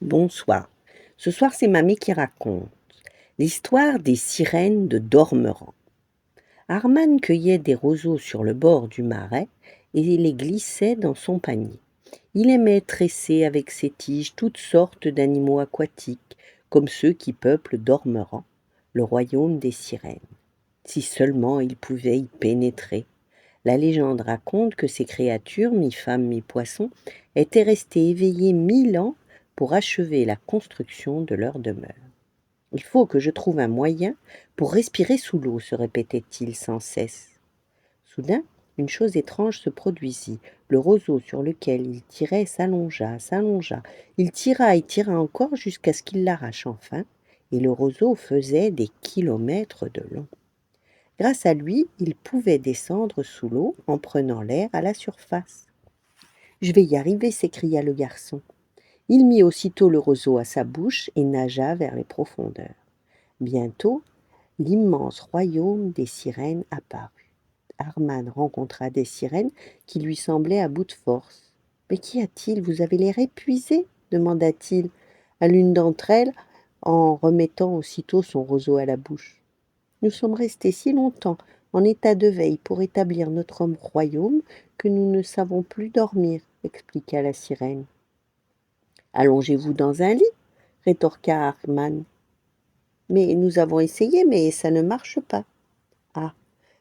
Bonsoir. Ce soir, c'est mamie qui raconte l'histoire des sirènes de Dormeran. Arman cueillait des roseaux sur le bord du marais et les glissait dans son panier. Il aimait tresser avec ses tiges toutes sortes d'animaux aquatiques, comme ceux qui peuplent Dormeran, le royaume des sirènes. Si seulement il pouvait y pénétrer. La légende raconte que ces créatures, mi-femmes, mi-poissons, étaient restées éveillées 1000 ans pour achever la construction de leur demeure. Il faut que je trouve un moyen pour respirer sous l'eau, se répétait-il sans cesse. Soudain, une chose étrange se produisit. Le roseau sur lequel il tirait s'allongea, s'allongea. Il tira et tira encore jusqu'à ce qu'il l'arrache enfin, et le roseau faisait des kilomètres de long. Grâce à lui, il pouvait descendre sous l'eau en prenant l'air à la surface. Je vais y arriver, s'écria le garçon. Il mit aussitôt le roseau à sa bouche et nagea vers les profondeurs. Bientôt, l'immense royaume des sirènes apparut. Arman rencontra des sirènes qui lui semblaient à bout de force. « Mais qu'y a-t-il? Vous avez l'air épuisé » demanda-t-il à l'une d'entre elles en remettant aussitôt son roseau à la bouche. « Nous sommes restés si longtemps en état de veille pour établir notre royaume que nous ne savons plus dormir, expliqua la sirène. Allongez-vous dans un lit, rétorqua Arman. Mais nous avons essayé, mais ça ne marche pas. Ah,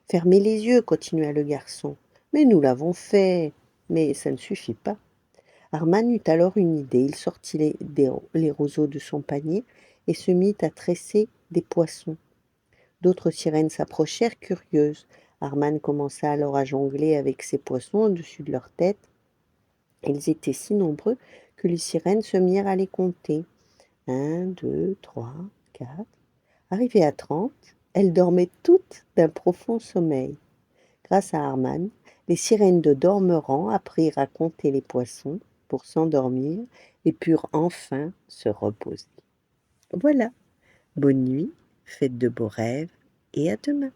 fermez les yeux, continua le garçon. Mais nous l'avons fait, mais ça ne suffit pas. Arman eut alors une idée. Il sortit les roseaux de son panier et se mit à tresser des poissons. D'autres sirènes s'approchèrent curieuses. Arman commença alors à jongler avec ces poissons au-dessus de leur tête. Ils étaient si nombreux que les sirènes se mirent à les compter. 1, 2, 3, 4. Arrivées à 30, elles dormaient toutes d'un profond sommeil. Grâce à Arman, les sirènes de Dormeran apprirent à compter les poissons pour s'endormir et purent enfin se reposer. Voilà, bonne nuit, faites de beaux rêves et à demain.